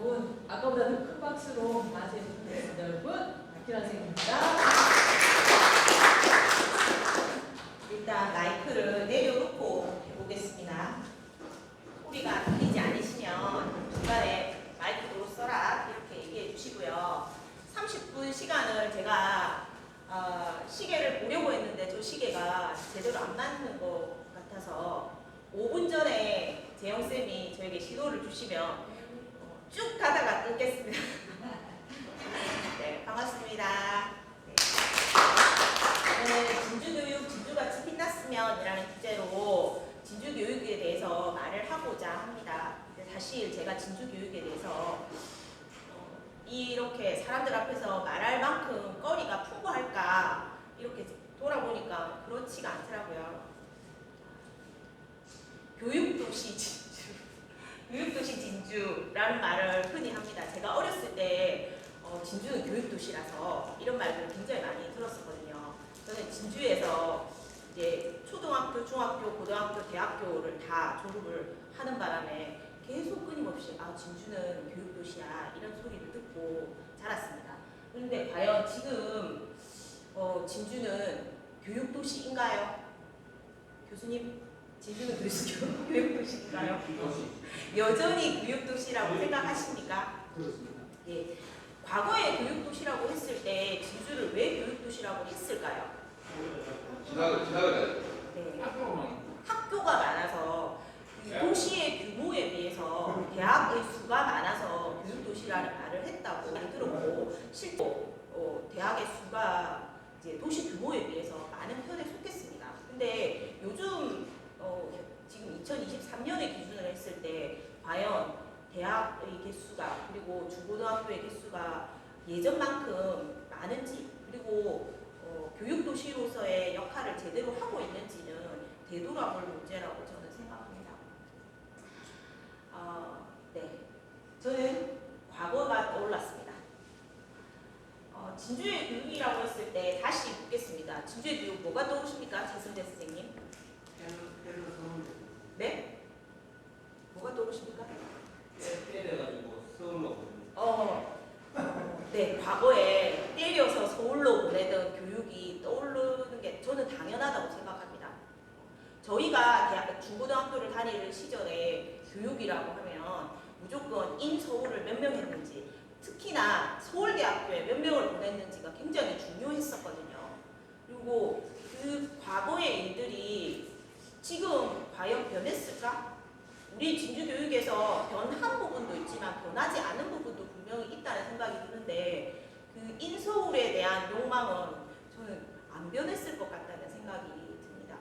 여러분 아까보다 더 큰 박수로 맞이해 주시겠습니다. 여러분 박희란 선생님입니다. 일단 마이크를 내려놓고 해보겠습니다. 소리가 들리지 않으시면 중간에 마이크도 써라 이렇게 얘기해 주시고요. 30분 시간을 제가 시계를 보려고 했는데 저 시계가 제대로 안 맞는 것 같아서 5분 전에 재영쌤이 저에게 신호를 주시면 쭉 가다가 끊겠습니다. 네, 반갑습니다. 네. 오늘 진주교육 진주같이 빛났으면 이라는 주제로 진주교육에 대해서 말을 하고자 합니다. 사실 제가 진주교육에 대해서 이렇게 사람들 앞에서 말할 만큼 거리가 풍부할까 이렇게 돌아보니까 그렇지가 않더라고요. 교육도시 진주, 교육도시 진주라는 말을 흔히 합니다. 제가 어렸을 때 진주는 교육도시라서 이런 말들을 굉장히 많이 들었었거든요. 저는 진주에서 이제 초등학교, 중학교, 고등학교, 대학교를 다 졸업을 하는 바람에 계속 끊임없이 진주는 교육도시야 이런 소리를 듣고 자랐습니다. 그런데 과연 지금 진주는 교육도시인가요? 교수님, 진주는 교육도시인가요? 여전히 교육도시라고 생각하십니까? 그렇습니다. 예. 과거에 교육도시라고 했을 때 진주를 왜 교육도시라고 했을까요? 지나가야 네. 학교가 많아서 이 도시의 규모에 비해서 대학의 수가 많아서 교육도시라는 말을 했다고 들었고 실제로 대학의 수가 이제 도시 규모에 비해서 많은 편에 속했습니다. 근데 요즘 지금 2023년의 기준을 했을 때 과연 대학의 개수가 그리고 중고등학교의 개수가 예전만큼 많은지 그리고 교육도시로서의 역할을 제대로 하고 있는지는 되돌아볼 문제라고 저는 생각합니다. 네, 저는 과거가 떠올랐습니다. 진주의 교육이라고 했을 때 다시 묻겠습니다. 진주의 교육 뭐가 떠오르십니까? 최승재 선생님? 네? 뭐가 떠오르십니까? 때려가지고 서울로. 네, 과거에 때려서 서울로 보내던 교육이 떠오르는 게 저는 당연하다고 생각합니다. 저희가 중고등학교를 다니는 시절에 교육이라고 하면 무조건 인서울을 몇 명 했는지 특히나 서울대학교에 몇 명을 보냈는지가 굉장히 중요했었거든요. 그리고 그 과거의 일들이 지금 과연 변했을까? 우리 진주교육에서 변한 부분도 있지만 변하지 않은 부분도 분명히 있다는 생각이 드는데 그 인서울에 대한 욕망은 저는 안 변했을 것 같다는 생각이 듭니다.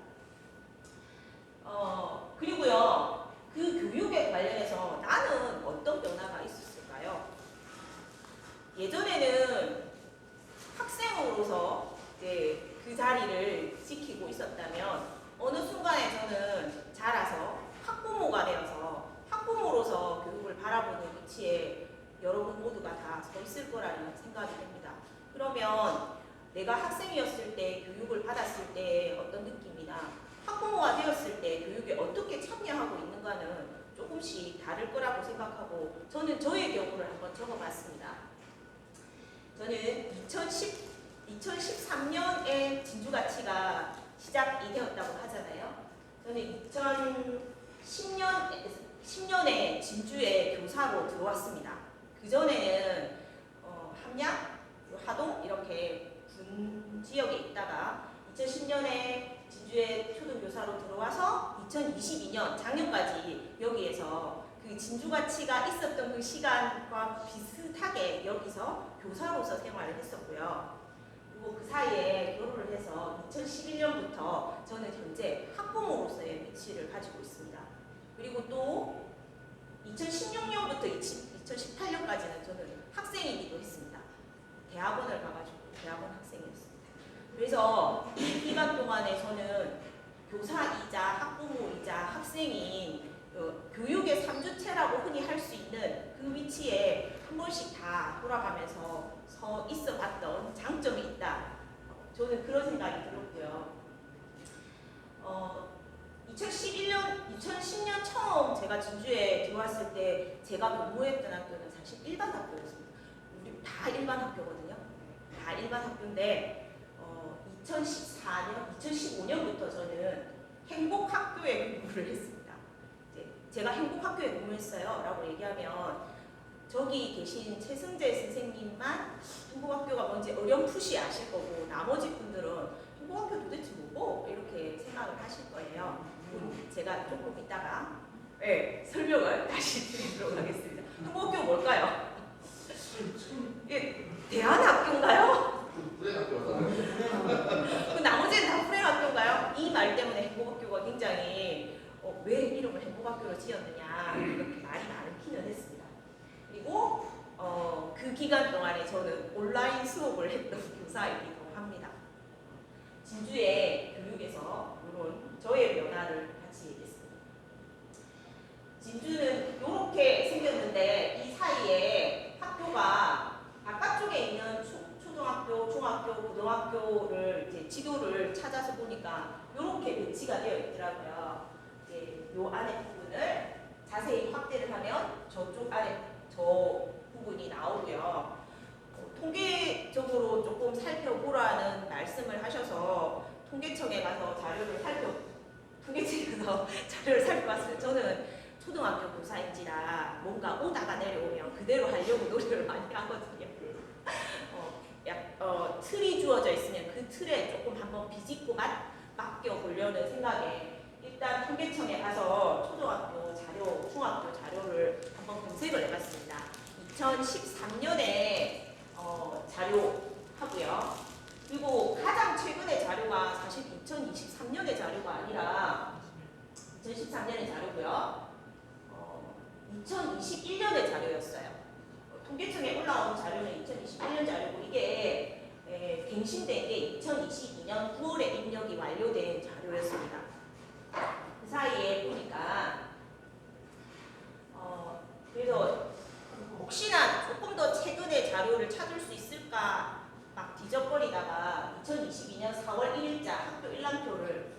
그리고요, 그 교육에 관련해서 나는 어떤 변화가 있었을까요? 예전에는 학생으로서 이제 그 자리를 지키고 있었다면 어느 순간에 저는 자라서 학부모가 되어서 학부모로서 교육을 바라보는 위치에 여러분 모두가 다 서 있을 거라는 생각이 듭니다. 그러면 내가 학생이었을 때 교육을 받았을 때 어떤 느낌이나 학부모가 되었을 때 교육에 어떻게 참여하고 있는가는 조금씩 다를 거라고 생각하고 저는 저의 경우를 한번 적어봤습니다. 저는 2013년에 진주가치가 시작이 되었다고 하잖아요. 저는 2010년에 진주에 교사로 들어왔습니다. 그전에는 함양, 하동 이렇게 군 지역에 있다가 2010년에 진주에 초등교사로 들어와서 2022년 작년까지 여기에서 그 진주가치가 있었던 그 시간과 비슷하게 여기서 교사로서 생활을 했었고요. 그리고 그 사이에 결혼을 해서 2011년부터 저는 현재 학부모로서의 위치를 가지고 있습니다. 그리고 또 2016년부터 2018년까지는 저는 학생이기도 했습니다. 대학원을 가가지고 대학원 학생이었습니다. 그래서 이 기간 동안에 저는 교사이자 학부모이자 학생인 교육의 3주체라고 흔히 할 수 있는 그 위치에 한 번씩 다 돌아가면서 서 있어 봤던 장점이 있다. 저는 그런 생각이 들었고요. 2010년 처음 제가 진주에 들어왔을 때 제가 근무했던 학교는 사실 일반 학교였습니다. 우리 다 일반 학교거든요. 다 일반 학교인데 2015년부터 저는 행복학교에 근무를 했습니다. 제가 행복학교에 근무했어요 라고 얘기하면 저기 계신 최승재 선생님만 행복학교가 뭔지 어렴풋이 아실 거고 나머지 분들은 행복학교 도대체 뭐고 이렇게 생각을 하실 거예요. 제가 조금 이따가 설명을 다시 드리도록 하겠습니다. 행복학교 뭘까요? 대안학교인가요? 그 나머지는 다 프레학교인가요? 이 말 때문에 행복학교가 굉장히 왜 이름을 행복학교로 지었느냐 이렇게 말이 많기는 했습니다. 그리고 그 기간 동안에 저는 온라인 수업을 했던 교사이기도 합니다. 진주의 교육에서 이런 저의 변화를 같이 얘기했습니다. 진주는 이렇게 생겼는데 이 사이에 학교가 바깥쪽에 있는 초등학교, 중학교, 고등학교를 이제 지도를 찾아서 보니까 이렇게 배치가 되어 있더라고요. 이제 요 안에 부분을 자세히 확대를 하면 저쪽 안에 저 부분이 나오고요. 통계적으로 조금 살펴보라는 말씀을 하셔서 통계청에 가서 통계청에서 자료를 살펴봤어요. 저는 초등학교 교사인지라 뭔가 오다가 내려오면 그대로 하려고 노력을 많이 하거든요. 틀이 주어져 있으면 그 틀에 조금 한번 비집고 맡겨 보려는 생각에 일단 통계청에 가서 초등학교 자료, 중학교 자료를 한번 검색을 해봤습니다. 2013년에 자료 하고요. 그리고 가장 최근의 자료가 사실 2023년의 자료가 아니라 2013년의 자료고요. 2021년의 자료였어요. 통계청에 올라온 자료는 2021년 자료고 이게 갱신된 게 2022년 9월에 입력이 완료된 자료였습니다. 그 사이에 보니까 그래서 혹시나 조금 더 최근의 자료를 찾을 수 있을까 막 뒤적거리다가 2022년 4월 1일자 학교 일람표를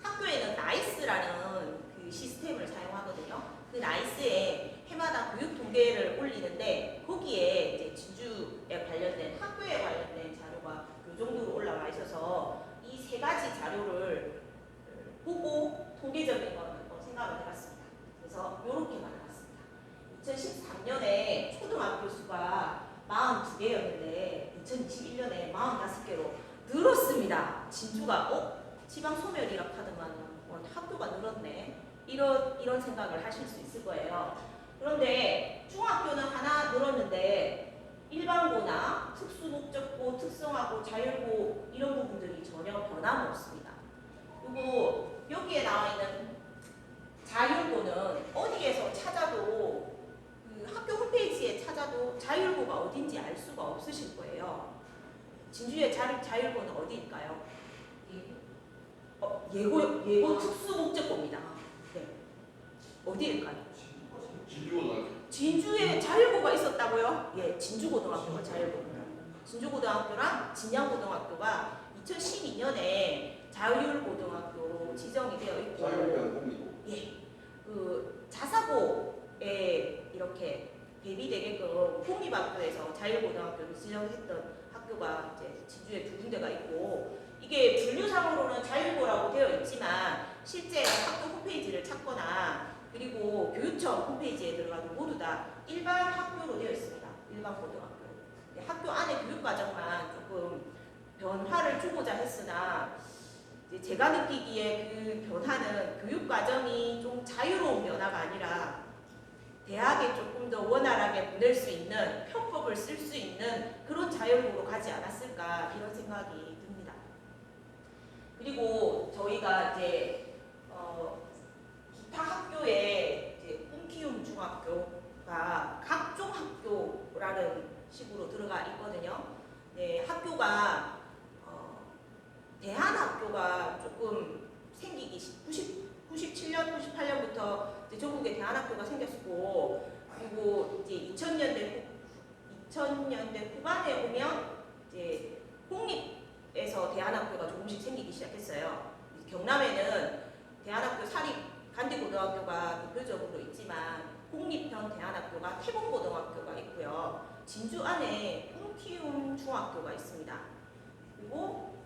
학교에는 나이스라는 그 시스템을 사용하거든요. 그 나이스에 해마다 교육 통계를 올리는데 거기에 이제 진주에 관련된 학교에 관련된 자료가 이 정도로 올라와 있어서 이 세 가지 자료를 보고 통계적인 걸 한번 생각을 해봤습니다. 그래서 이렇게 만들었습니다. 2013년에 초등학교 수가 42개였는데 2021년에 45개로 늘었습니다. 진주가 지방 소멸이라 하더만 학교가 늘었네. 이런 생각을 하실 수 있을 거예요. 그런데 중학교는 하나 늘었는데 일반고나 특수목적고, 특성화고, 자율고 이런 부분들이 전혀 변함없습니다. 그리고 여기에 나와 있는 자율고는 어디에서 찾아도 그 학교 홈페이지에 찾아도 자율고가 어딘지 알 수가 없으실 거예요. 진주의 자율고는 어디일까요? 예고 특수목적고입니다. 네. 어디일까요? 진주에 자율고가 있었다고요? 예, 진주고등학교가 자율고입니다. 진주고등학교랑 진양고등학교가 2012년에 자율고등학교로 지정이 되어 있고, 예, 그 자사고에 이렇게 대비되게끔 공립학교에서 자율고등학교를 지정했던 학교가 이제 진주에 두 군데가 있고, 이게 분류상으로는 자율고라고 되어 있지만 실제 학교 홈페이지를 찾거나 그리고 교육청 홈페이지에 들어가도 모두 다 일반 학교로 되어 있습니다. 일반 고등학교. 학교 안에 교육과정만 조금 변화를 주고자 했으나 제가 느끼기에 그 변화는 교육과정이 좀 자유로운 변화가 아니라 대학에 조금 더 원활하게 보낼 수 있는 편법을 쓸 수 있는 그런 자율고로 가지 않았을까 이런 생각이 듭니다. 그리고 저희가 이제 기타 학교에 이제 꿈키움 중학교가 각종 학교라는 식으로 들어가 있거든요. 네, 학교가 대한학교가 조금 생기기 97년, 98년부터 이제 전국에 대한학교가 생겼고, 그리고 이제 2000년대 후반에 오면 이제 공립에서 대한학교가 조금씩 생기기 시작했어요. 경남에는 대안학교 사립 간디고등학교가 대표적으로 있지만 공립형 대안학교가 태봉고등학교가 있고요. 진주 안에 꿈키움 중학교가 있습니다. 그리고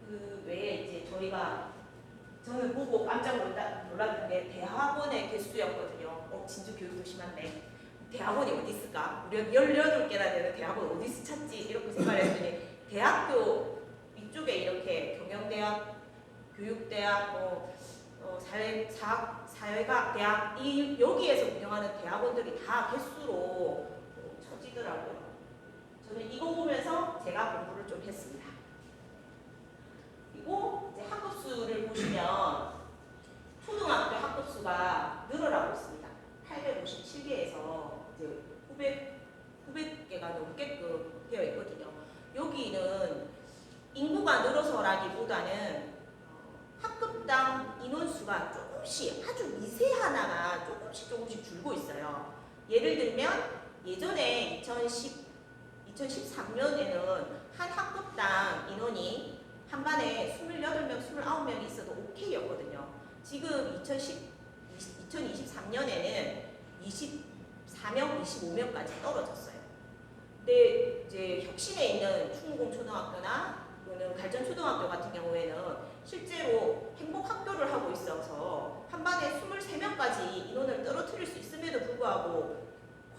그 외에 이제 저는 보고 깜짝 놀랐던 게 대학원의 개수였거든요. 진주 교육도 심한데 대학원이 어디 있을까? 우리가 18개나 되는 대학원 어디서 찾지? 이렇게 생각했더니 대학교 이쪽에 이렇게 경영대학, 교육대학, 사회과학대학 여기에서 운영하는 대학원들이 다 개수로 쳐지더라고요. 저는 이거 보면서 제가 공부를 좀 했습니다. 그리고 이제 학급수를 보시면 초등학교 학급수가 늘어나고 있습니다. 857개에서 이제 900개가 넘게끔 되어 있거든요. 여기는 인구가 늘어서라기보다는 학급당 인원수가 조금씩 아주 미세하나가 조금씩 줄고 있어요. 예를 들면 예전에 2013년에는 한 학급당 인원이 한 반에 28명, 29명이 있어도 오케이였거든요. 지금 2023년에는 24명, 25명까지 떨어졌어요. 근데 이제 혁신에 있는 충무공초등학교나 또는 갈전초등학교 같은 경우에는 실제로 행복학교를 하고 있어서 한 반에 23명까지 인원을 떨어뜨릴 수 있음에도 불구하고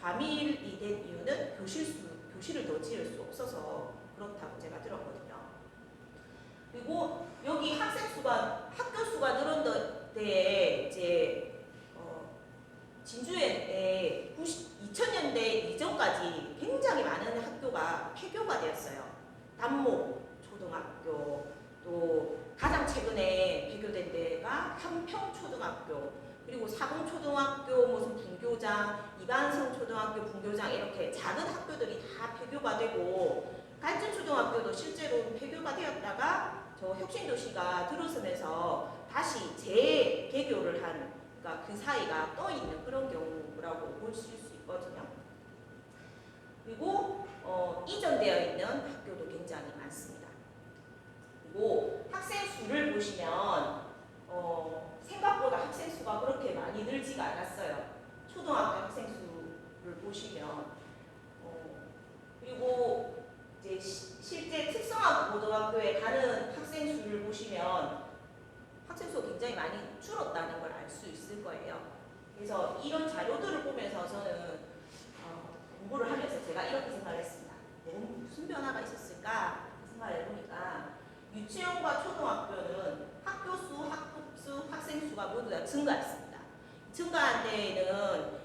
과밀이 된 이유는 교실을 더 지을 수 없어서 그렇다고 제가 들었거든요. 그리고 여기 학교 수가 늘은 데에 이제 진주에 2000년대 이전까지 굉장히 많은 학교가 폐교가 되었어요. 단목 초등학교, 또 가장 최근에 폐교된 데가 한평초등학교, 그리고 사봉초등학교, 무슨 분교장, 이반성초등학교, 분교장 이렇게 작은 학교들이 다 폐교가 되고 갈전초등학교도 실제로 폐교가 되었다가 저 혁신도시가 들어서면서 다시 재개교를 한, 그러니까 그 사이가 떠 있는 그런 경우라고 보실 수 있거든요. 그리고 이전되어 있는 학교도 굉장히 많습니다. 그리고 학생 수를 보시면 생각보다 학생 수가 그렇게 많이 늘지가 않았어요. 초등학교 학생 수를 보시면 그리고 이제 실제 특성화 고등학교에 가는 학생 수를 보시면 학생 수가 굉장히 많이 줄었다는 걸 알 수 있을 거예요. 그래서 이런 자료들을 보면서 저는 공부를 하면서 제가 이렇게 생각을 했습니다. 무슨 변화가 있었을까 생각을 해보니까 유치원과 초등학교는 학교 수, 학급수, 학생 수가 모두 다 증가했습니다. 증가한 데에는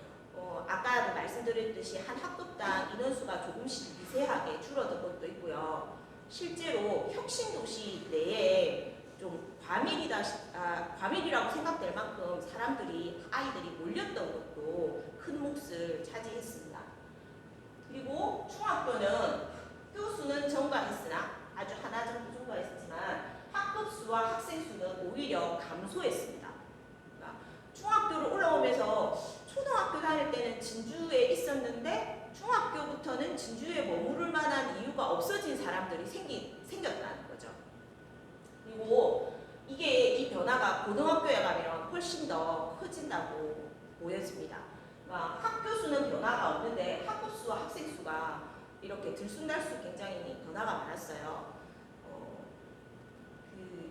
아까 말씀드렸듯이 한 학급당 인원수가 조금씩 미세하게 줄어든 것도 있고요. 실제로 혁신도시 내에 좀 과밀이라고 생각될 만큼 아이들이 몰렸던 것도 큰 몫을 차지했습니다. 그리고 중학교는 학교수는 증가했으나 아주 하나 정도 증가했지만 학급수와 학생수는 오히려 감소했습니다. 그러니까 중학교를 올라오면서 초등학교 다닐 때는 진주에 있었는데 중학교부터는 진주에 머무를 만한 이유가 없어진 사람들이 생겼다는 거죠. 그리고 이 변화가 고등학교에 가면 훨씬 더 커진다고 보여집니다. 그러니까 학교 수는 변화가 없는데 학급수와 학생수가 이렇게 들쑥날쑥 굉장히 변화가 많았어요.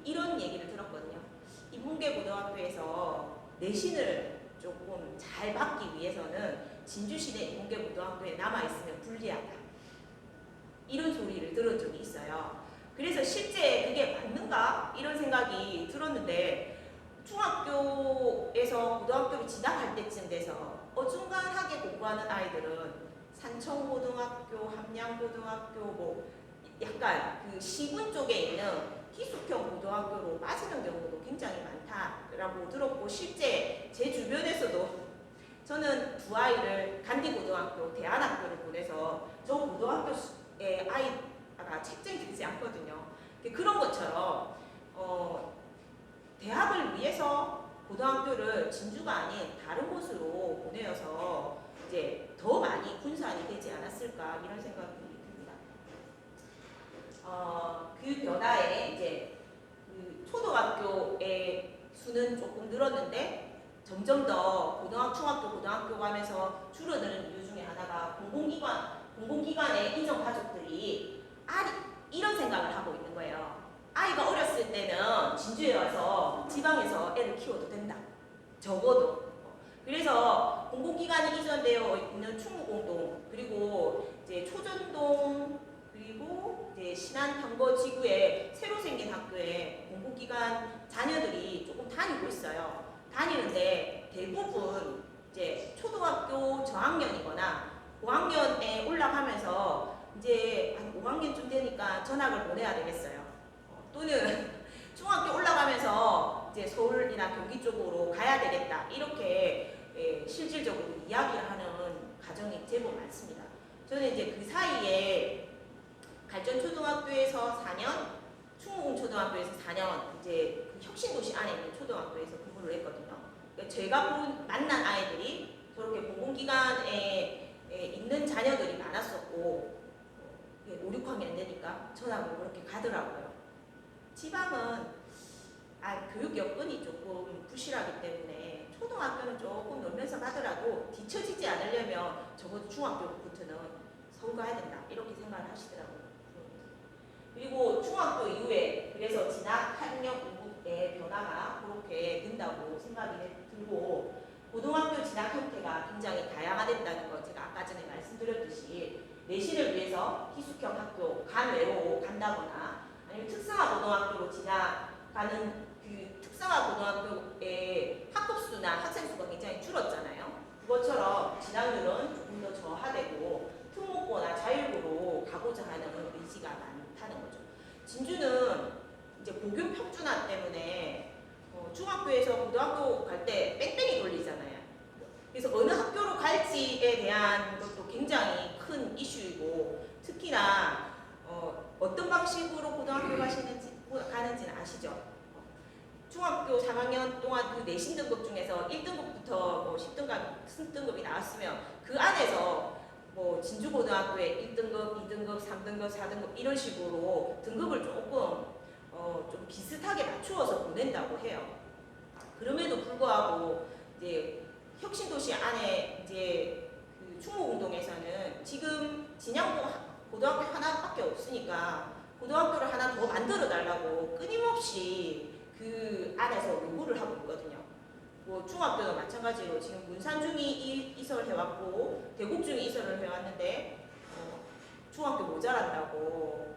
이런 얘기를 들었거든요. 인문계 고등학교에서 내신을 조금 잘 받기 위해서는 진주시내 인문계 고등학교에 남아있으면 불리하다. 이런 소리를 들은 적이 있어요. 그래서 실제 그게 맞는가? 이런 생각이 들었는데 중학교에서 고등학교를 진학할 때쯤 돼서 어중간하게 공부하는 아이들은 산청고등학교, 함양고등학교, 약간 그 시군 쪽에 있는 기숙형 고등학교로 빠지는 경우도 굉장히 많다라고 들었고 실제 제 주변에서도 저는 두 아이를 간디고등학교, 대안학교를 보내서 저 고등학교에 아이가 책정이 되지 않거든요. 그런 것처럼 대학을 위해서 고등학교를 진주가 아닌 다른 곳으로 보내어서 이제 더 많이 분산이 되지 않았을까 이런 생각이 듭니다. 그 변화에 이제 그 초등학교의 수는 조금 늘었는데 점점 더 중학교, 고등학교 가면서 줄어드는 이유 중에 하나가 공공기관의 이전 가족들이 이런 생각을 하고 있는 거예요. 아이가 어렸을 때는 진주에 와서 지방에서 애를 키워도 된다. 적어도. 그래서 공공기관이 이전되어 있는 충무공동, 그리고 이제 초전동, 그리고 이제 신안병거지구에 새로 생긴 학교에 공공기관 자녀들이 조금 다니고 있어요. 다니는데 대부분 이제 초등학교 저학년이거나 고학년에 올라가면서 이제 한 5학년쯤 되니까 전학을 보내야 되겠어요. 또는 중학교 올라가면서 이제 서울이나 경기 쪽으로 가야 되겠다. 이렇게 실질적으로 이야기를 하는 가정이 제법 많습니다. 저는 이제 그 사이에 갈전초등학교에서 4년, 충무공초등학교에서 4년 이제 그 혁신도시 안에 있는 초등학교에서 근무를 했거든요. 그러니까 제가 만난 아이들이 저렇게 공공기관에 있는 자녀들이 많았었고 5, 6학년 되니까 전학을 그렇게 가더라고요. 지방은 교육 여건이 조금 부실하기 때문에 초등학교는 조금 놀면서 가더라도 뒤처지지 않으려면 적어도 중학교부터는 서울 가야 된다 이렇게 생각을 하시더라고요. 그리고 중학교 이후에 그래서 진학 학력 인구의 변화가 그렇게 된다고 생각이 들고 고등학교 진학 형태가 굉장히 다양화된다는 거 제가 아까 전에 말씀드렸듯이 내신을 위해서 희숙형 학교 간외로 간다거나 아니면 특성화 고등학교로 진학가는 그 특성화 고등학교의 학급수나 학생 수가 굉장히 줄었잖아요. 그것처럼 진학률은 조금 더 저하되고 특목고나 자율고로 가고자 하는 의지가 많다는 거죠. 진주는 이제 고교 평준화 때문에 중학교에서 고등학교 갈 때 뺑뺑이 돌리잖아요. 그래서 어느 학교로 갈지에 대한 것도 굉장히 큰 이슈이고 특히나 어떤 방식으로 고등학교 가는지는 아시죠? 중학교 3학년 동안 그 내신 등급 중에서 1등급부터 10등급이 나왔으면 그 안에서 진주고등학교의 1등급, 2등급, 3등급, 4등급 이런 식으로 등급을 조금 좀 비슷하게 맞추어서 보낸다고 해요. 그럼에도 불구하고 이제 혁신도시 안에 이제 그 충무공동에서는 지금 진양고 고등학교 하나밖에 없으니까 고등학교를 하나 더 만들어 달라고 끊임없이 그 안에서 요구를 하고 있거든요. 중학교도 마찬가지로 지금 문산중이 이설을 해왔고 대곡중이 이설을 해왔는데 중학교 모자란다고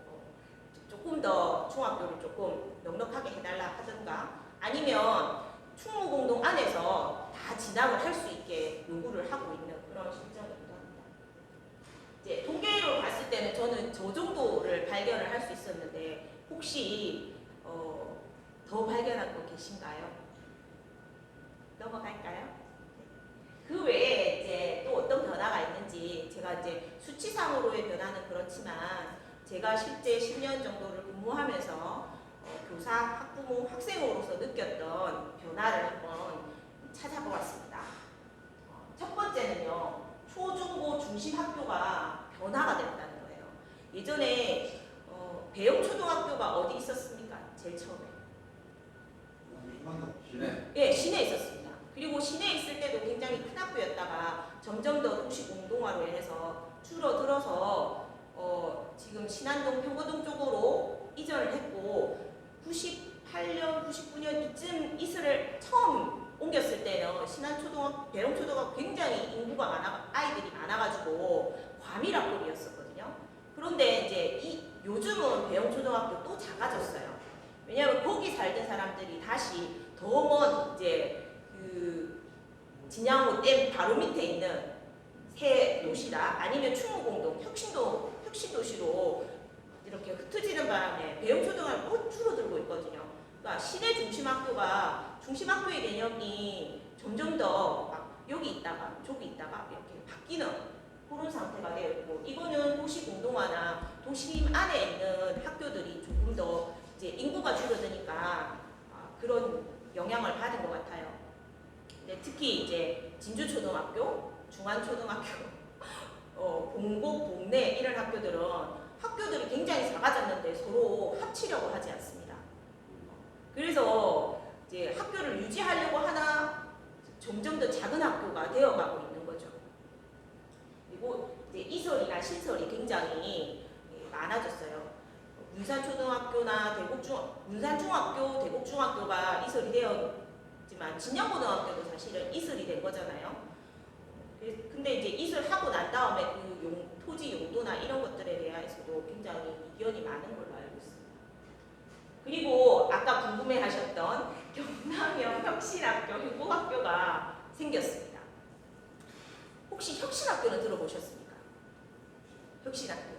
조금 더 중학교를 조금 넉넉하게 해달라 하든가 아니면 충무공동 안에서 다 진학을 할 수 있게 요구를 하고 있는 그런 실정이기도 합니다. 이제 통계로 봤을 때는 저는 저 정도를 발견을 할 수 있었는데 혹시 더 발견한 거 계신가요? 넘어갈까요? 그 외에 이제 또 어떤 변화가 있는지 제가 이제 수치상으로의 변화는 그렇지만 제가 실제 10년 정도를 근무하면서 교사, 학부모, 학생으로서 느꼈던 변화를 한번 찾아보았습니다. 첫 번째는요, 초중고 중심 학교가 변화가 됐다는 거예요. 예전에 배영초등학교가 어디 있었습니까? 제일 처음에. 시내. 예, 시내에 있었습니다. 그리고 시내에 있을 때도 굉장히 큰 학교였다가 점점 더 도시 공동화로 인해서 줄어들어서 지금 신안동, 평거동 쪽으로 이전을 했고 98년, 99년 이쯤 이슬을 처음 옮겼을 때는 신안초등학교, 배영초등학교 굉장히 인구가 아이들이 많아가지고 과밀학급이었었거든요. 그런데 이제 요즘은 배영초등학교 또 작아졌어요. 왜냐하면 거기 살던 사람들이 다시 더 먼 이제 그 진양호 댐 바로 밑에 있는 새 도시다 아니면 충무공동 혁신도시로 이렇게 흩어지는 바람에 배영초등학교가 줄어들고 있거든요. 그러니까 시내 중심학교의 개념이 점점 더 막 여기 있다가 저기 있다가 이렇게 바뀌는 그런 상태가 되어 있고 이거는 도시 공동화나 도심 안에 있는 학교들이 조금 더 이제 인구가 줄어드니까 그런 영향을 받은 것 같아요. 근데 특히 이제 진주초등학교, 중안초등학교, 공곡, 동래 이런 학교들이 굉장히 작아졌는데 서로 합치려고 하지 않습니다. 그래서 이제 학교를 유지하려고 하나 점점 더 작은 학교가 되어가고 있는 거죠. 그리고 이제 이설이나 신설이 굉장히 많아졌어요. 문산초등학교나 문산중학교, 대곡중학교가 이설이 되었지만 진양고등학교도 사실은 이설이 된 거잖아요. 근데 이제 이설하고 난 다음에 그 토지 용도나 이런 것들에 대해서도 굉장히 이견이 많은 걸로 알고 있습니다. 그리고 아까 궁금해하셨던 경남형 혁신학교, 행복학교가 생겼습니다. 혹시 혁신학교는 들어보셨습니까? 혁신학교.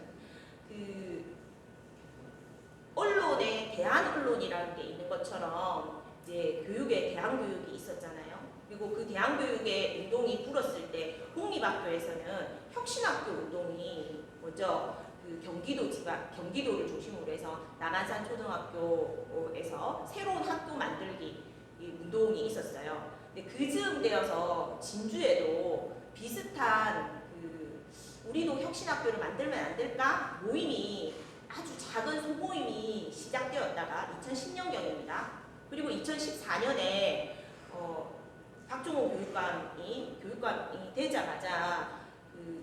언론에 대한 언론이라는 게 있는 것처럼 이제 교육에 대한 교육이 있었잖아요. 그리고 그 대한 교육의 운동이 불었을 때 공립학교에서는 혁신학교 운동이 먼저 그 경기도를 중심으로 해서 남한산 초등학교에서 새로운 학교 만들기 운동이 있었어요. 근데 그 즈음 되어서 진주에도 비슷한 우리도 혁신학교를 만들면 안 될까? 모임이 아주 작은 소모임이 시작되었다가 2010년경입니다. 그리고 2014년에 박종호 교육감이 되자마자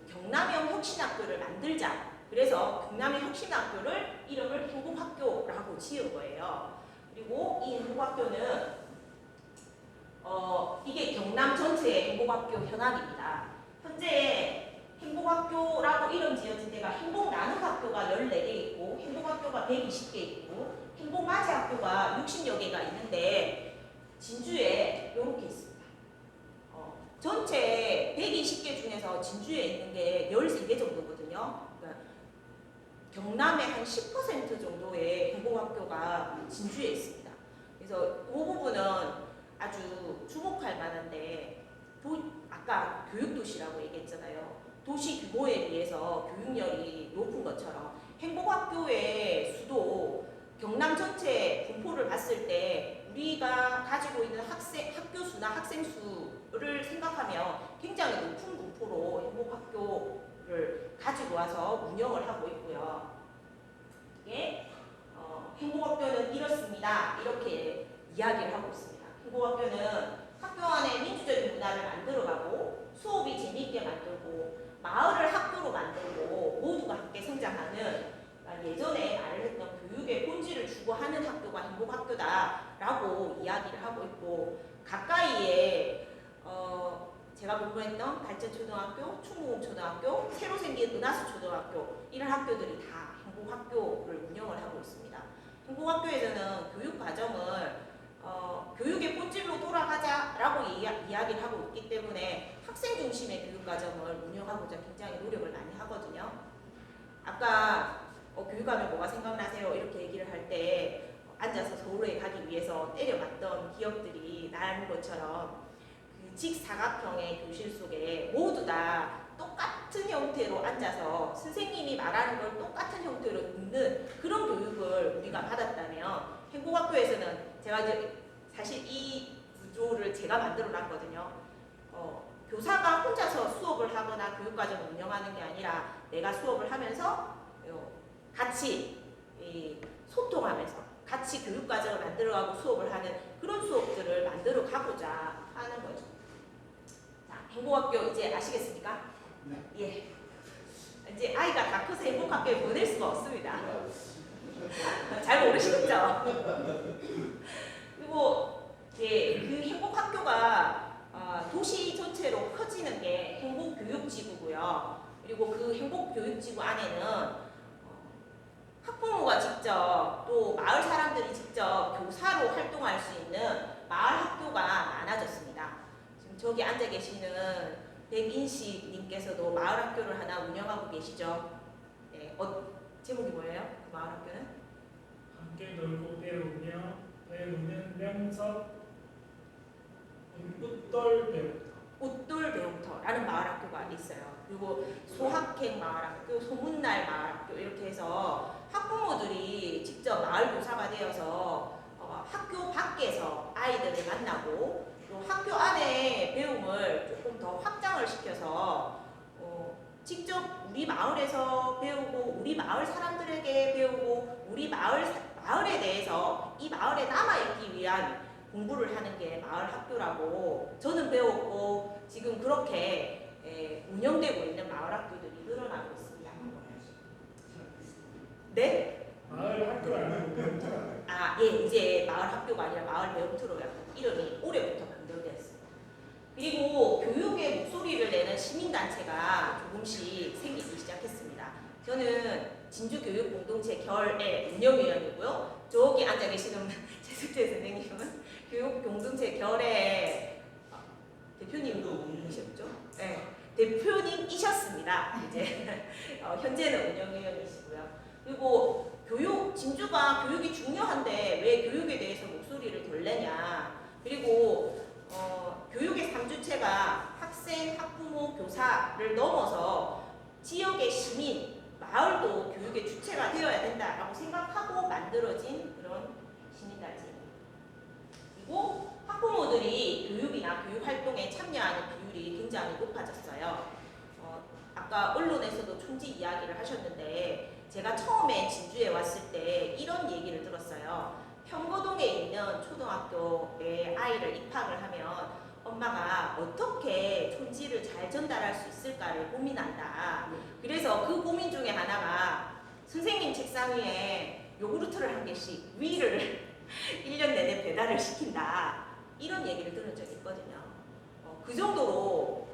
경남형 혁신학교를 만들자. 그래서 경남형 혁신학교를 이름을 행복학교라고 지은 거예요. 그리고 이 행복학교는 이게 경남 전체의 행복학교 현황입니다. 현재 행복학교라고 이름 지어진 데가 행복나눔학교가 14개 있고 행복학교가 120개 있고 행복맞이학교가 60여 개가 있는데 진주에 이렇게 있습니다. 전체 120개 중에서 진주에 있는 게 13개 정도거든요. 그러니까 경남의 한 10% 정도의 행복학교가 진주에 있습니다. 그래서 이 부분은 아주 주목할 만한데 아까 교육도시라고 얘기했잖아요. 도시 규모에 비해서 교육열이 높은 것처럼 행복학교의 수도 경남 전체 분포를 봤을 때 우리가 가지고 있는 학교 수나 학생 수를 생각하면 굉장히 높은 분포로 행복학교를 가지고 와서 운영을 하고 있고요. 이게 행복학교는 이렇습니다. 이렇게 이야기를 하고 있습니다. 행복학교는 학교 안에 민주적인 문화를 만들어가고 수업이 재미있게 만들고 마을을 학교로 만들고 모두가 함께 성장하는 예전에 말을 했던 교육의 본질을 추구하는 학교가 행복학교다라고 이야기를 하고 있고 가까이에 제가 공부했던 발전초등학교, 충무공초등학교, 새로 생긴 은하수초등학교 이런 학교들이 다 행복학교를 운영을 하고 있습니다. 행복학교에서는 교육과정을 교육의 본질로 돌아가자라고 이야기를 하고 있기 때문에 학생 중심의 교육과정을 운영하고자 굉장히 노력을 많이 하거든요. 아까 교육하면 뭐가 생각나세요? 이렇게 얘기를 할 때 앉아서 서울에 가기 위해서 때려봤던 기억들이 나는 것처럼 그 직사각형의 교실 속에 모두 다 똑같은 형태로 앉아서 선생님이 말하는 걸 똑같은 형태로 듣는 그런 교육을 우리가 받았다면 행복학교에서는 제가 이제 사실 이 구조를 제가 만들어 놨거든요. 교사가 혼자서 수업을 하거나 교육과정을 운영하는 게 아니라 내가 수업을 하면서 같이 소통하면서 같이 교육과정을 만들어가고 수업을 하는 그런 수업들을 만들어가고자 하는 거죠. 자, 행복학교 이제 아시겠습니까? 네. 예. 이제 아이가 다 커서 행복학교에 보낼 수가 없습니다. 잘 모르시겠죠? 그리고 이제 그 행복학교가 도시 전체로 커지는 게 행복교육지구고요. 그리고 그 행복교육지구 안에는 학부모가 직접 또 마을 사람들이 직접 교사로 활동할 수 있는 마을 학교가 많아졌습니다. 지금 저기 앉아 계시는 백인식 님께서도 마을 학교를 하나 운영하고 계시죠. 네, 제목이 뭐예요? 그 마을 학교는? 함께 놀고 배우는 명석 웃돌 배우터. 웃돌 배우터라는 마을 학교가 있어요. 그리고 소학행 마을 학교, 소문날 마을 학교 이렇게 해서 학부모들이 직접 마을 교사가 되어서 학교 밖에서 아이들을 만나고 또 학교 안에 배움을 조금 더 확장을 시켜서 직접 우리 마을에서 배우고 우리 마을 사람들에게 배우고 우리 마을에 대해서 이 마을에 남아있기 위한 공부를 하는 게 마을 학교라고 저는 배웠고 지금 그렇게 운영되고 있는 마을 학교들이 늘어나고 있습니다. 네? 마을 학교 아니고 배움터라. 아, 예, 이제 마을 학교가 아니라 마을 배움터로 이름이 올해부터 변경되었습니다. 그리고 교육의 목소리를 내는 시민단체가 조금씩 생기기 시작했습니다. 저는 진주교육공동체 결의 운영위원이고요. 저기 앉아 계시는 최숙재 선생님은 교육공동체 결의 대표님이셨죠? 네, 대표님이셨습니다. 이제 현재는 운영위원이시고요. 그리고 진주가 교육이 중요한데 왜 교육에 대해서 목소리를 덜 내냐. 그리고 교육의 3주체가 학생, 학부모, 교사를 넘어서 지역의 시민, 마을도 교육의 주체가 되어야 된다라고 생각하고 만들어진 그런 시민단체입니다. 그리고 학부모들이 교육이나 교육활동에 참여하는 비율이 굉장히 높아졌어요. 아까 언론에서도 촌지 이야기를 하셨는데 제가 처음에 진주에 왔을 때 이런 얘기를 들었어요. 평거동에 있는 초등학교에 아이를 입학을 하면 엄마가 어떻게 촌지를 잘 전달할 수 있을까를 고민한다. 그래서 그 고민 중에 하나가 선생님 책상 위에 요구르트를 한 개씩 위를 1년 내내 배달을 시킨다. 이런 얘기를 들은 적이 있거든요. 그 정도로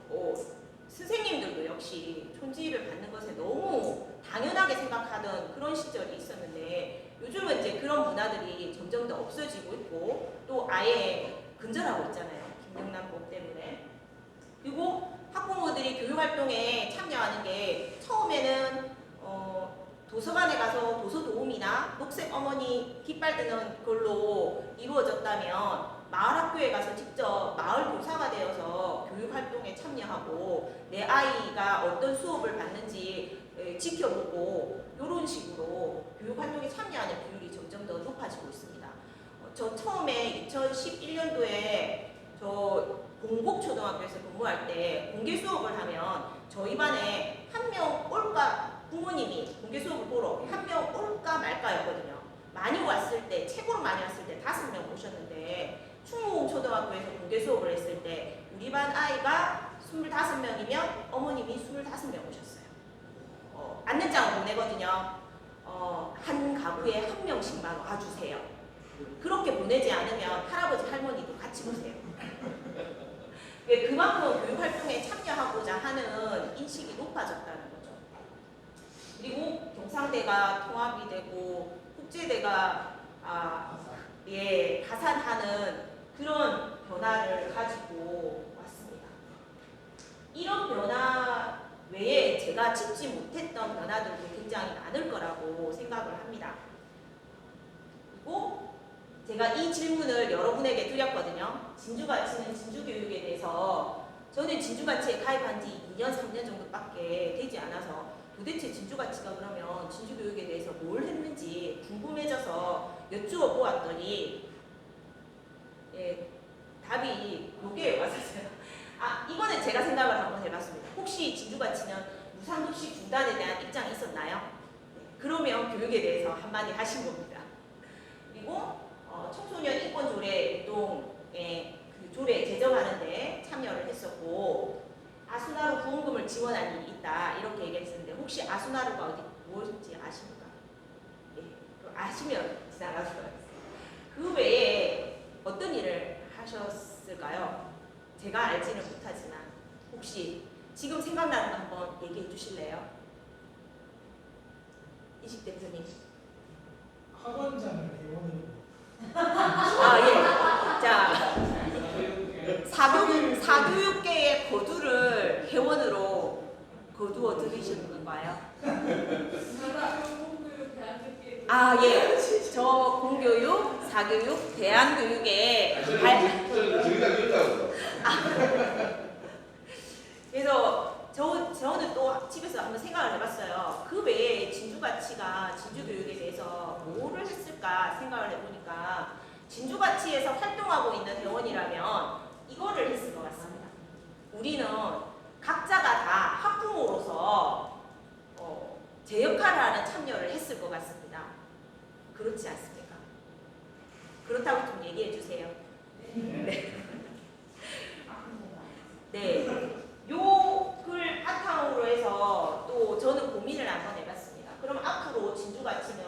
선생님들도 역시 촌지를 받는 것에 너무 당연하게 생각하던 그런 시절이 있었는데 요즘은 이제 그런 문화들이 점점 더 없어지고 있고 또 아예 근절하고 있잖아요. 김영란법 때문에. 그리고 학부모들이 교육활동에 참여하는 게 처음에는 도서관에 가서 도서 도우미나 녹색 어머니 깃발 드는 걸로 이루어졌다면 마을 학교에 가서 직접 마을 교사가 되어서 교육활동에 참여하고 내 아이가 어떤 수업을 받는지 지켜보고 이런 식으로 교육활동에 참여하는 비율이 점점 더 높아지고 있습니다. 저 처음에 2011년도에 저 봉곡초등학교에서 근무할 때 공개 수업을 하면 저희 반에 한 명 올까 부모님이 공개 수업을 보러 한 명 올까 말까였거든요. 많이 왔을 때 최고로 많이 왔을 때 5명 오셨는데 충무초등학교에서 공개 수업을 했을 때 우리 반 아이가 25명이면 어머님이 25명 오셨어요. 안내장을 보내거든요. 한 가구에 한 명씩만 와주세요. 그렇게 보내지 않으면 할아버지 할머니도 같이 오세요. 그만큼 교육활동에 참여하고자 하는 인식이 높아졌다는 거죠. 그리고 경상대가 통합이 되고 국제대가 가산하는 그런 변화를 가지고 왔습니다. 이런 변화 외에 제가 짚지 못했던 변화들도 굉장히 많을 거라고 생각을 합니다. 그리고 제가 이 질문을 여러분에게 드렸거든요. 진주가치는 진주교육에 대해서 저는 진주가치에 가입한 지 2년, 3년 정도밖에 되지 않아서 도대체 진주가치가 그러면 진주교육에 대해서 뭘 했는지 궁금해져서 여쭈어 보았더니 답이 여기에 왔었어요. 이거는 제가 생각을 한번 해봤습니다. 혹시 진주가치는 무상급식 중단에 대한 입장이 있었나요? 네, 그러면 교육에 대해서 한마디 하신 겁니다. 그리고 청소년 인권조례 운동에 그 조례 제정하는데 참여를 했었고 아수나루 후원금을 지원한 일이 있다 이렇게 얘기했었는데 혹시 아수나루가 어디 무엇인지 아십니까? 예, 아시면 지나가도록 하겠습니다. 그 외에 어떤 일을 하셨을까요? 제가 알지는 못하지만 혹시 지금 생각나는 거 한번 얘기해 주실래요? 이식 대표님. 학원장을 개원으로. 예. 자, 사교육계의 거두를 회원으로 거두어 들이시는 건가요? 예. 저 공교육, 사교육, 대안교육에 그래서 저는 또 집에서 한번 생각을 해봤어요. 그 외에 진주가치가 진주교육에 대해서 뭐를 했을까 생각을 해보니까 진주가치에서 활동하고 있는 회원이라면 이거를 했을 것 같습니다. 우리는 각자가 다 학부모로서 제 역할을 하는 참여를 했을 것 같습니다. 그렇지 않습니까? 그렇다고 좀 얘기해 주세요. 네. 요 글 바탕으로 해서 또 저는 고민을 한번 해봤습니다. 그럼 앞으로 진주가치는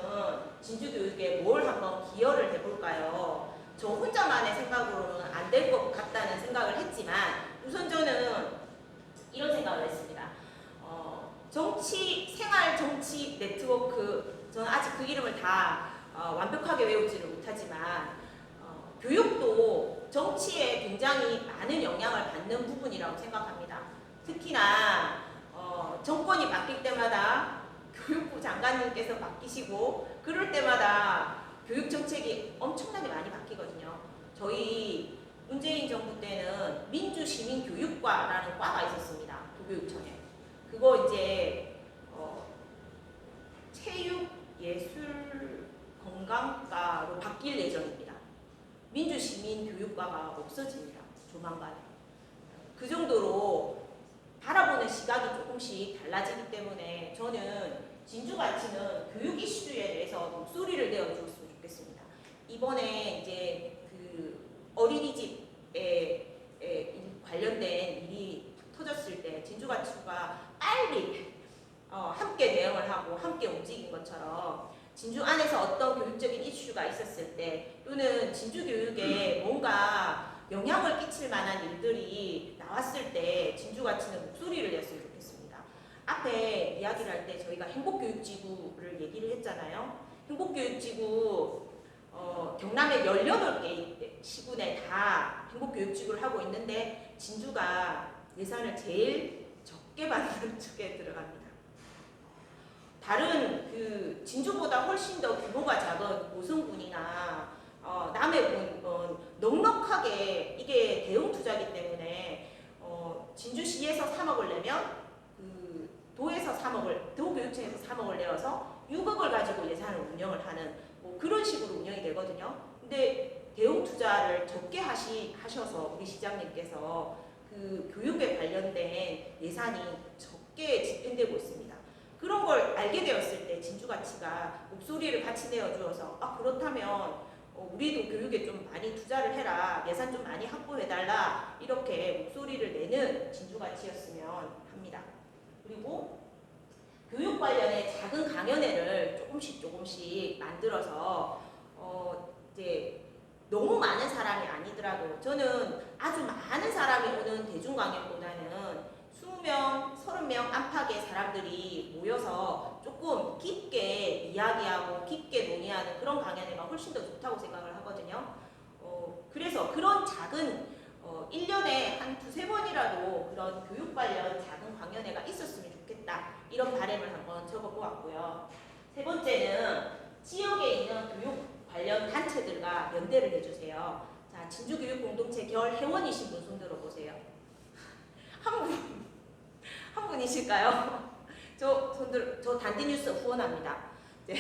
진주교육에 뭘 한번 기여를 해볼까요? 저 혼자만의 생각으로는 안 될 것 같다는 생각을 했지만 우선 저는 이런 생각을 했습니다. 생활 정치 네트워크, 저는 아직 그 이름을 다 완벽하게 외우지를 못하지만 교육도 정치에 굉장히 많은 영향을 받는 부분이라고 생각합니다. 특히나 정권이 바뀔 때마다 교육부 장관님께서 바뀌시고 그럴 때마다 교육 정책이 엄청나게 많이 바뀌거든요. 저희 문재인 정부 때는 민주시민교육과라는 과가 있었습니다. 도교육청에. 그거 이제 체육, 예술, 건강과로 바뀔 예정입니다. 민주시민교육과가 없어집니다. 조만간에. 그 정도로 바라보는 시각이 조금씩 달라지기 때문에 저는 진주가치는 교육 이슈에 대해서 목소리를 내어주었으면 좋겠습니다. 이번에 이제 그 어린이집에 관련된 일이 터졌을 때 진주가치가 빨리 함께 대응을 하고 함께 움직인 것처럼 진주 안에서 어떤 교육적인 이슈가 있었을 때 또는 진주 교육에 뭔가 영향을 끼칠 만한 일들이 나왔을 때 진주가치는 목소리를 냈으면 좋겠습니다. 앞에 이야기를 할 때 저희가 행복교육지구를 얘기를 했잖아요. 행복교육지구 경남에 18개 시군에 다 행복교육지구를 하고 있는데 진주가 예산을 제일 적게 받는 쪽에 들어갑니다. 다른 그 진주보다 훨씬 더 규모가 작은 고성군이나 남해군 넉넉하게 이게 대형 투자이기 때문에 진주시에서 3억을 내면 그 도교육청에서 3억을 내어서 6억을 가지고 예산을 운영을 하는 뭐 그런 식으로 운영이 되거든요. 근데 대형 투자를 적게 하셔서 우리 시장님께서 그 교육에 관련된 예산이 적게 집행되고 있습니다. 그런 걸 알게 되었을 때 진주가치가 목소리를 같이 내어주어서 그렇다면 우리도 교육에 좀 많이 투자를 해라, 예산 좀 많이 확보해달라 이렇게 목소리를 내는 진주가치였으면 합니다. 그리고 교육 관련의 작은 강연회를 조금씩 만들어서 이제 너무 많은 사람이 아니더라도 저는 아주 많은 사람이 오는 대중강연보다는 20명, 30명 안팎의 사람들이 모여서 조금 깊게 이야기하고 깊게 논의하는 그런 강연회가 훨씬 더 좋다고 생각을 하거든요. 그래서 그런 작은 1년에 한 2-3번이라도 그런 교육 관련 작은 강연회가 있었으면 좋겠다. 이런 바람을 한번 적어보았고요. 세 번째는 지역에 있는 교육 관련 단체들과 연대를 해주세요. 자, 진주교육공동체 결 회원이신 분 손 들어보세요. 한 분이실까요? 저 단디뉴스 후원합니다. 네.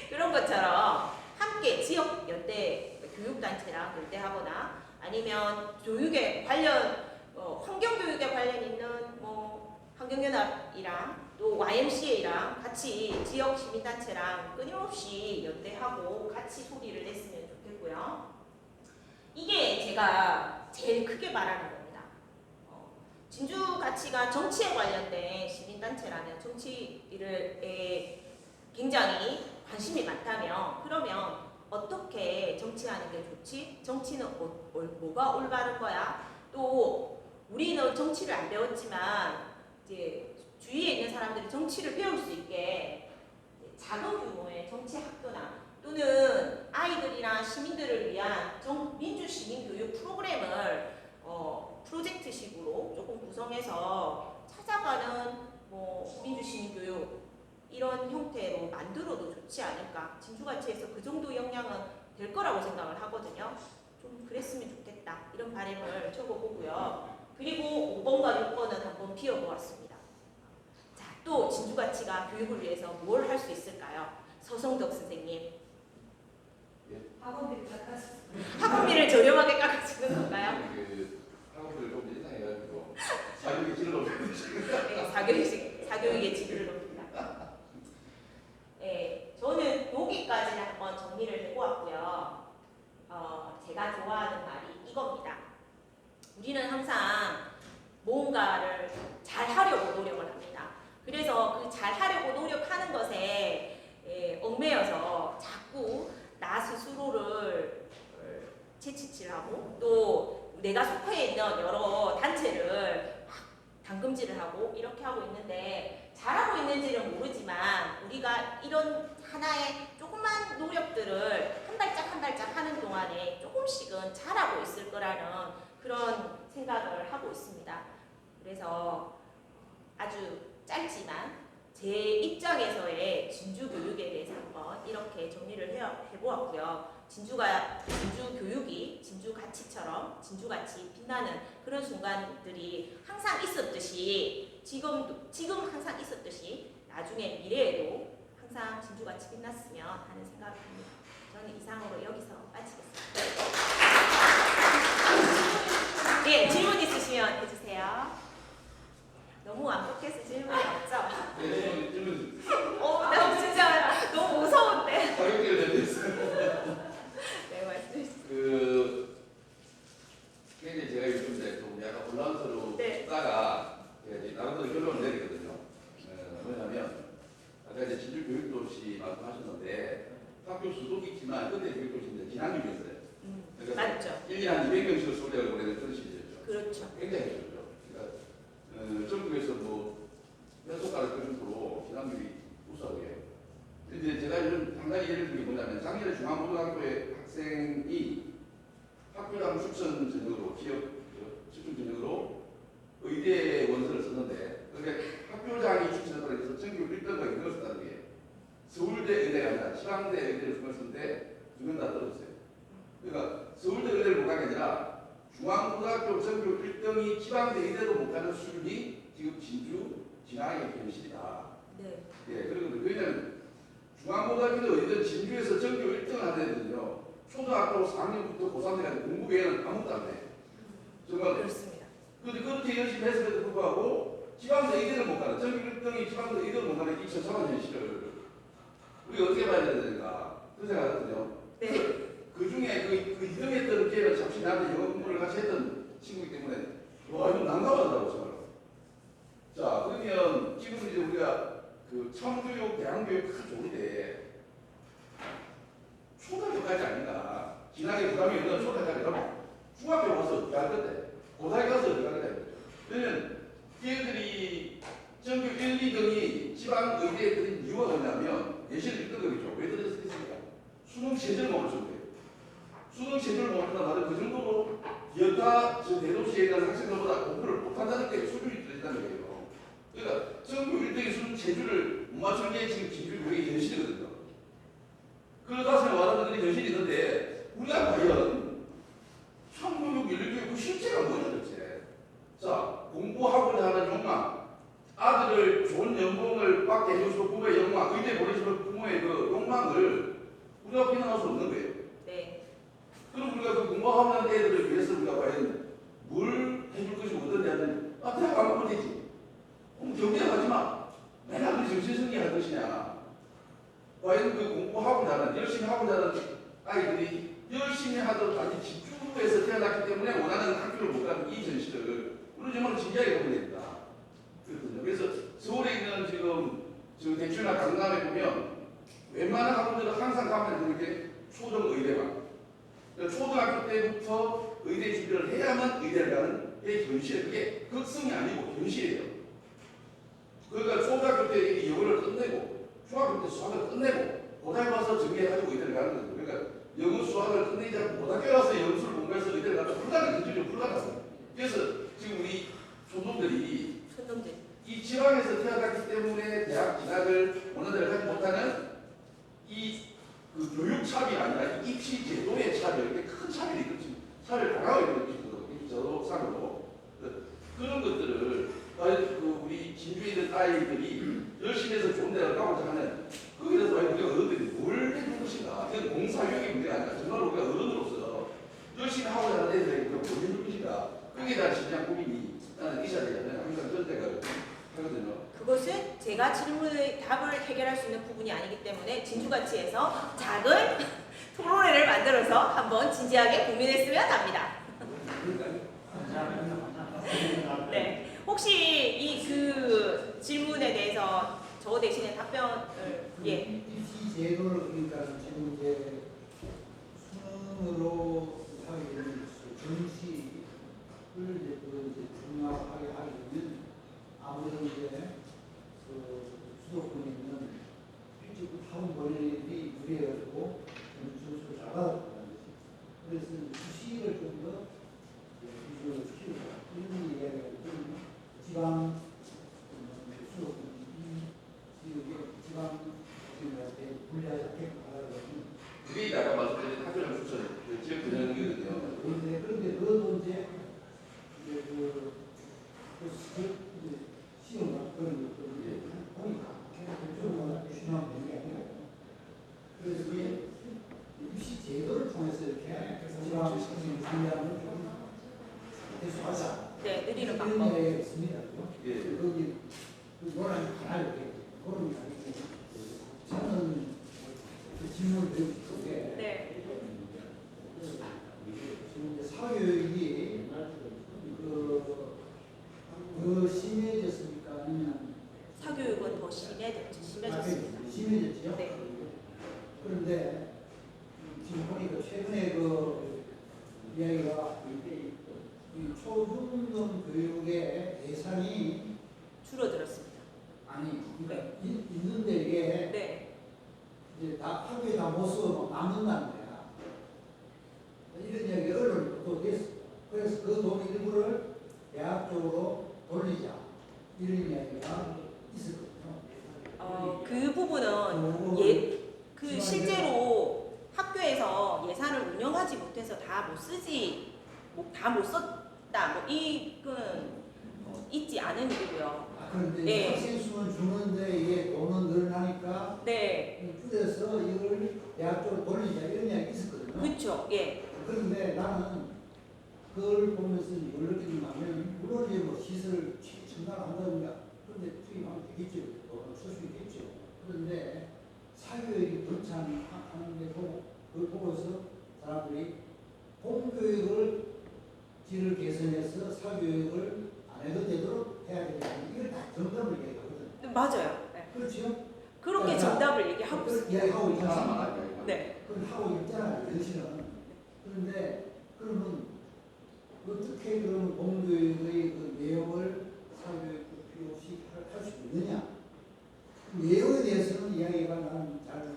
그런 것처럼 함께 지역 연대 교육단체랑 연대하거나 아니면 교육에 관련 환경교육에 관련 있는 뭐 환경연합이랑 또 YMCA랑 같이 지역 시민단체랑 끊임없이 연대하고 같이 소리를 냈으면 좋겠고요. 이게 제가 제일 크게 말하는 겁니다. 진주가치가 정치에 관련된 시민단체라면 정치에 굉장히 관심이 많다면 그러면 어떻게 정치하는 게 좋지? 정치는 뭐가 올바른 거야? 또 우리는 정치를 안 배웠지만 이제 주위에 있는 사람들이 정치를 배울 수 있게 작은 규모의 정치 학교나 또는 아이들이나 시민들을 위한 민주시민교육 프로그램을 프로젝트식으로 조금 구성해서 찾아가는 민주시민교육 이런 형태로 만들어도 좋지 않을까. 진주가치에서 그 정도 역량은 될 거라고 생각을 하거든요. 좀 그랬으면 좋겠다. 이런 바람을 적어보고요. 그리고 5번과 6번은 한번 비워보았습니다. 자, 또 진주가치가 교육을 위해서 뭘 할 수 있을까요? 서성덕 선생님. 학원비를 깎았어요. 학원비를 저렴하게 깎아주는 건가요? 학원비를 좀 인상해가지고 사교육의 질을 높여주시고. 네, 사교육의 질을 높입니다. 네, 저는 여기까지는 한번 정리를 해보았고요. 제가 좋아하는 우리는 항상 뭔가를 잘 하려고 노력을 합니다. 그래서 그 잘 하려고 노력하는 것에 얽매여서 자꾸 나 스스로를 채찍질하고 또 내가 속해 있는 여러 단체를 막 당금질을 하고 이렇게 하고 있는데 잘하고 있는지는 모르지만 우리가 이런 하나의 조그만 노력들을 한 발짝 한 발짝 하는 동안에 조금씩은 잘하고 있을 거라는 그런 생각을 하고 있습니다. 그래서 아주 짧지만 제 입장에서의 진주 교육에 대해서 한번 이렇게 정리를 해보았고요. 진주 교육이 진주 가치처럼 진주같이 빛나는 그런 순간들이 항상 있었듯이 지금 항상 있었듯이 나중에 미래에도 항상 진주같이 빛났으면 하는 생각을 합니다. 저는 이상으로 여기서 마치겠습니다. 네, 질문 있으시면 해주세요. 너무 완벽해서 질문이 없죠? 네, 질문. 나 진짜 너무 무서운데. 가격대를 내드렸어요. 네, 말씀해 주세요. 굉장히 제가 요즘에 좀 약간 혼란스럽다가 네. 나름대로 결론을 내리거든요. 뭐냐면 아까 이제 진주 교육도시 말씀하셨는데 학교 수도도 있지만 그때 교육도시인데 진학률이었어요. 그러니까 맞죠. 1년에 한 200명씩을 쏠려고 보내는 그런 시기였죠. 그렇죠. 굉장히 힘들죠. 그러니까 전국에서 몇 손가락 그 정도로 진학률이 우수하게. 근데 제가 요즘 상당히 예를 든 게 뭐냐면 작년에 중앙고등학교의 학생이 학교장 추천 전형으로 지역 추천 전형으로 의대 원서를 썼는데 그러니까 학교장이 추천을 해서 전교 1등과 이걸 썼다는 게 서울대 의대가 아니라 지방대 의대를 썼는데 두 명 다 떨어졌어요. 그러니까 서울대 의대를 못 가게 아니라 중앙고등학교 전교 1등이 지방대 의대도 못 가는 수준이 지금 진주 진학의 현실이다. 네. 예, 그리고 왜냐면 중앙고등학교도 어디든 진주에서 전교 1등을 하거든요. 초등학교 4학년부터 고3 때까지 공부 외에는 아무것도 안 돼. 정말. 그렇습니다. 그런데 그렇게 열심히 했음에도 불구하고 지방대 의대를 못 가는, 전교 1등이 지방대 의대를 못 가는 이 처참한 현실을 우리가 어떻게 봐야 되는가 그런 생각하거든요. 네. 그 중에 그 2등했던 걔는 잠시 나한테 영어 공부를 같이 했던 친구이기 때문에 와 이거 난감하더라고 정말. 자 그러면 지금 이제 우리가 그 청교육, 대학교육 큰 좋은데 초등학교까지 아닌가 진학에 부담이 없는 초등학교까지 가면 중학교 가서 어떻게 할 건데 고등학교 가서 어떻게 할 건데 그러면 걔들이 전교 1, 2등이 지방 의대에 들은 이유가 뭐냐면 예시를 1등급이죠. 왜 들었겠습니까? 수능 체제를 모를 정도예요. 수능 체제를 모른다 말은 그 정도로 여타 저 대도시에 있는 학생들보다 공부를 못한다는 게 수준이 떨어진다는 거예요. 그러니까 전교 1등이 수능 체제를 못 맞추는 게 지금 진주 교육의 현실이거든요. 그러다 와닿는 그런 현실이 있는데 우리가 과연 성교육, 인류교육 그 실체가 뭐냐 도대체. 자, 공부하고자 하는 욕망, 아들을 좋은 연봉을 받게 해주시고 부모의 욕망, 의대 보내주는 부모의 그 욕망을 우리가 비난할 수 없는 거예요. 네. 그럼 우리가 그 공부하는 애들을 위해서 우리가 과연 뭘 해줄 것이 어떠냐는 대학 안 가면 되지. 경제 가지 마. 맨날 그 정신승리 할 것이냐. 과연 그 공부하고자 하는, 열심히 하고자 하는 아이들이 열심히 하던 아니 집중에서 태어났기 때문에 원하는 학교를 못 가는 이 현실을 우리는 정말 진지하게 보면 됩니다. 그렇거든요. 그래서 서울에 있는 지금 대추나 강남에 보면 웬만한 학원들은 항상 가면 그렇게 초등의대만. 그러니까 초등학교 때부터 의대 준비를 해야만 의대를 가는 게 현실. 그게 극성이 아니고 현실이에요. 그러니까 초등학교 때 영어를 끝내고 중학교 때 수학을 끝내고 고등학교 가서 정리해가지고 의대를 가는 거죠. 그러니까 영어 수학을 끝내지 않고 고등학교 가서 영수를 공부해서 의대를 가면 불가능합니다. 그래서 지금 우리 촌놈들이 이 지방에서 태어났기 때문에 대학 진학을 어느 데를 가지 못하는 그 교육 차별이 아니라 이 입시 제도의 차별, 이렇게 큰 차별이 있거든요. 차별 당하고 있거든요. 저도 상으로 그런 것들을 우리 진주에 있는 아이들이 열심히 해서 좋은 데를 가고자 하는 거기에 대해서 우리가 어른들이 뭘 해줄 것인가. 이건 공사교육의 문제가 아니라 정말 우리가 어른으로서 열심히 하고자 하는 애들에게 뭘 해줄 것인가. 거기에 대한 진지한 고민이 나는 있어야 되잖아요. 항상 그런 생각을 하거든요. 그것은 제가 질문의 답을 해결할 수 있는 부분이 아니기 때문에 진주가치에서 작은 토론회를 만들어서 한번 진지하게 고민했으면 합니다. 네. 혹시 이 그 질문에 대해서 저 대신에 답변을 입시 제도를 그러니까 지금 이제 수능으로 하게 되는 정시를 이제 중요하게 하게 되면 아무래도 이제 그 수도권에 있는 필집 학원들이 유리해가지고 점수를 잘 받았다는 거지. 그래서 수시를 좀더 기준을 키우고 이런 이야기가 있거든요. 지방 수도권 지방 주민한테 불리하지 않게끔 하라고 그게 아까 말씀드린 학교장 추천 그 지역 전형이거든요. 그런데 그것도 이제 시험과 그런 것들 보니까 결정마다 중요한 게 아니고 그래서 그게 입시 제도를 통해서 이렇게 지방 학생 준비하는 좀 대수하자. 네, 느리는 이런 방법. 이야기가 있습니다. 예. 거기 논란이 하나 이렇게 그런 게 아니고 저는 그 질문을 드리고 싶은 게 네. 지금 이제 사교육이 그 심해졌습니까? 아니면 사교육은 더 심해졌습니다. 심해졌지요? 네. 그런데 지금 보니까 최근에 그 이야기가 이 초중등 교육의 예산이 줄어들었습니다. 아니 그러니까 있는데 이게 네. 이제 다 학교에 다 못 쓰고 남는다는 거야. 이런 이야기가 언론에 또 됐어. 그래서 그 돈 일부를 대학 쪽으로 돌리자. 이런 이야기가 있었거든요. 그 부분은 그 실제로 학교에서 예산을 운영하지 못해서 다 못 쓰지, 다 못 썼다. 뭐 이거는 있지 않은 일이고요. 그런데 네. 학생 수는 주는데 이게 돈은 늘어나니까 네. 줄여서 이걸 대학 쪽으로 돌리자 이런 이야기 있었거든요. 그렇죠. 예. 그런데 나는 그걸 보면서 뭘 느끼냐면 물론 이제 뭐 시설 증가한다든가 그런데 투입하면 되겠죠. 쓸 수 있겠죠. 그런데 사교육이 번창하는 게 보고 그걸 보고서 사람들이 공교육을 질을 개선해서 사교육을 안 해도 되도록 해야 되겠다. 이걸 다 정답을 얘기하거든. 맞아요. 네. 그렇죠? 그렇게 정답을 얘기하고 있습니다. 이야기하고 있지 않습니까? 네. 그걸 하고 있잖아요. 현실은. 그런데 그러면 어떻게 그런 공교육의 그 내용을 사교육 필요 없이 할 수 있느냐? 그 내용에 대해서는 이야기가 나는 잘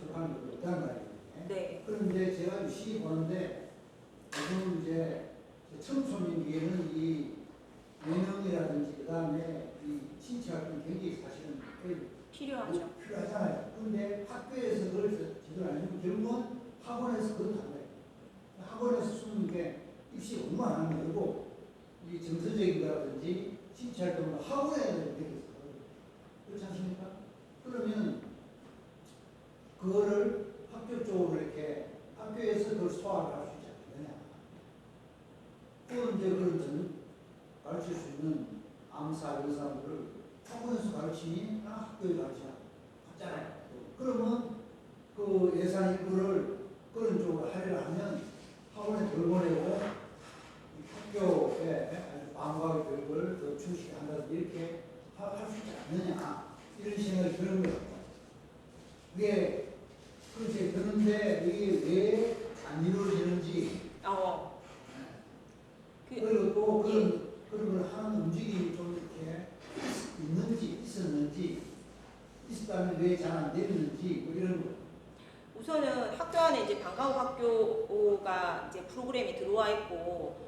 접하는 것도 없다는 말이에요. 네. 그런데 제가 시 보는데 요즘 이제 청소년기에는 이 예능이라든지 그다음에 이 신체 활동 굉장히 사실은 필요하죠. 필요하잖아요. 그런데 학교에서 그걸 제대로 안 해주면 결국은 학원에서 그걸 한다. 학원에서 쓰는 게 입시 공부 안 하는 거고 이 정서적인 거라든지 신체 활동을 학원에서 되겠어요. 그렇지 않습니까? 그러면 그거를 학교 쪽으로 이렇게 학교에서 그걸 소화를 할 수 있지 않느냐. 또 이제 그런 가르칠 수 있는 암사 이런 사람들을 학원에서 가르치니 학교에 가르치나 같잖아요. 그러면 그 예산 일부를 그런 쪽으로 하려고 하면 학원에 덜 보내고 학교에 아주 방과후 교육을 더 충실히 한다든지 이렇게 할 수 있지 않느냐 이런 생각이 드는 거예요. 그게 그렇지. 그런데 이게 왜 안 이루어지는지 그리고 또 그런 걸 하는 움직임이 좀 이렇게 있는지 있었는지 있었다면 왜 잘 안 되는지 뭐 이런 거. 우선은 학교 안에 이제 방과후 학교가 이제 프로그램이 들어와 있고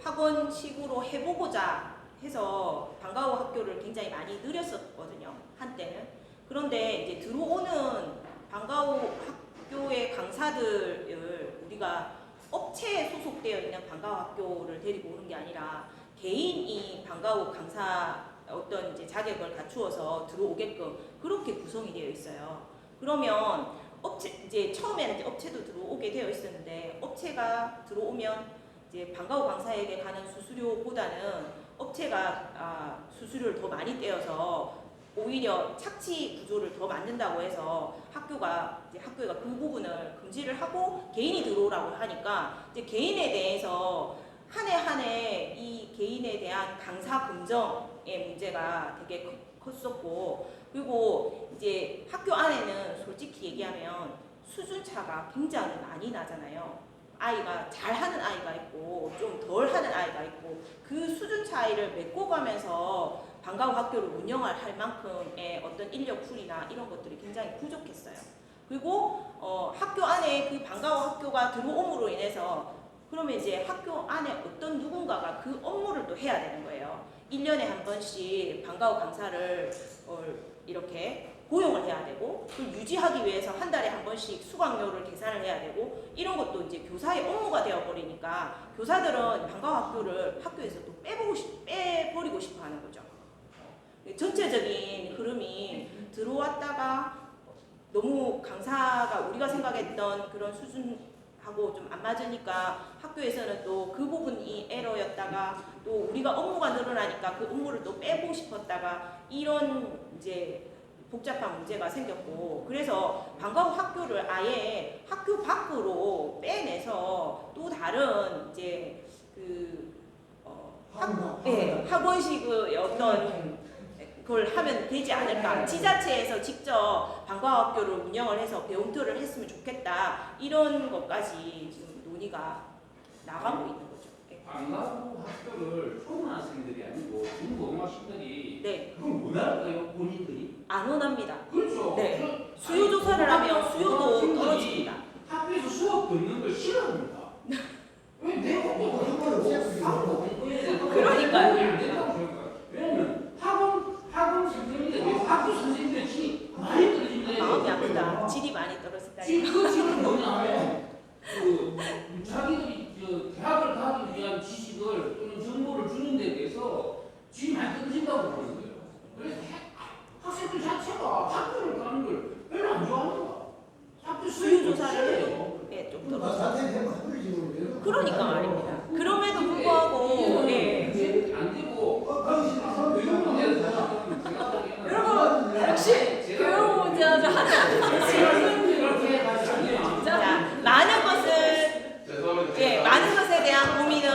학원식으로 해보고자 해서 방과후 학교를 굉장히 많이 늘렸었거든요. 한때는. 그런데 이제 들어오는 방과후 학교의 강사들을 우리가 업체에 소속되어 있는 방과후 학교를 데리고 오는 게 아니라 개인이 방과후 강사 어떤 이제 자격을 갖추어서 들어오게끔 그렇게 구성이 되어 있어요. 그러면 업체 이제 처음에는 이제 업체도 들어오게 되어 있었는데 업체가 들어오면 이제 방과후 강사에게 가는 수수료보다는 업체가 수수료를 더 많이 떼어서 오히려 착취 구조를 더 만든다고 해서 학교가 그 부분을 금지를 하고 개인이 들어오라고 하니까 이제 개인에 대해서 한 해 한 해 이 개인에 대한 강사 긍정의 문제가 되게 컸었고, 그리고 이제 학교 안에는 솔직히 얘기하면 수준 차가 굉장히 많이 나잖아요. 아이가 잘하는 아이가 있고 좀 덜하는 아이가 있고, 그 수준 차이를 메꿔가면서 방과후 학교를 운영할 만큼의 어떤 인력풀이나 이런 것들이 굉장히 부족했어요. 그리고 학교 안에 그 방과후 학교가 들어옴으로 인해서 그러면 이제 학교 안에 어떤 누군가가 그 업무를 또 해야 되는 거예요. 1년에 한 번씩 방과후 강사를 이렇게 고용을 해야 되고, 그걸 유지하기 위해서 한 달에 한 번씩 수강료를 계산을 해야 되고, 이런 것도 이제 교사의 업무가 되어버리니까 교사들은 방과후 학교를 학교에서 또 빼버리고 싶어 하는 거죠. 전체적인 흐름이 들어왔다가 너무 강사가 우리가 생각했던 그런 수준하고 좀 안 맞으니까 학교에서는 또 그 부분이 에러였다가, 또 우리가 업무가 늘어나니까 그 업무를 또 빼고 싶었다가, 이런 이제 복잡한 문제가 생겼고, 그래서 방과후 학교를 아예 학교 밖으로 빼내서 또 다른 이제 학원식의 어떤 그걸 하면 되지 않을까. 지자체에서 직접 방과후 학교를 운영을 해서 배움터를 했으면 좋겠다. 이런 것까지 지금 논의가 나가고 있는 거죠. 방과후 학교를 초등학생들이 아니고 중고등학생들이 네, 그건 원할까요? 본인들이? 안 원합니다. 그렇죠. 네. 수요 조사를 하면 수요도 떨어집니다. 학교에서 수업 듣는 걸 싫어합니다. 왜 내가 그러니까요. 왜냐면 학원 선생님들, 학교 선생님들의 질이 많이 떨어진다. 마음이 아프다. 질이 많이 떨어진다. 그 질은 뭐냐면 자기들이 대학을 가기 위한 지식을 또는 정보를 주는 데 대해서 질이 많이 떨어진다고 보는 거예요. 그래서 학생들 자체가 학교를 가는 걸 별로 안 좋아합니다. 학교 수요 조사를 좀 떨어져. 그러니까 말입니다. 그럼에도 불구하고 안 되고 여러분 역시 교육 문제는 자, 많은 것에 대한 고민은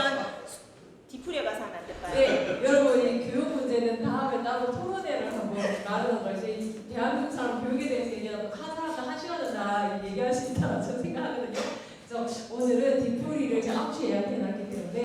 디프리에 가서 하면 안 될까요? 네, 여러분 이 교육 문제는 다음에 따로 토론회를 한번 나누는 것이 대한민국 사람 교육에 대해서 얘기하면 한 사람당 1시간은 다 얘기할 수 있다고 저는 생각하거든요. 그래서 오늘은 디프리를 제가 9시에 예약해놨기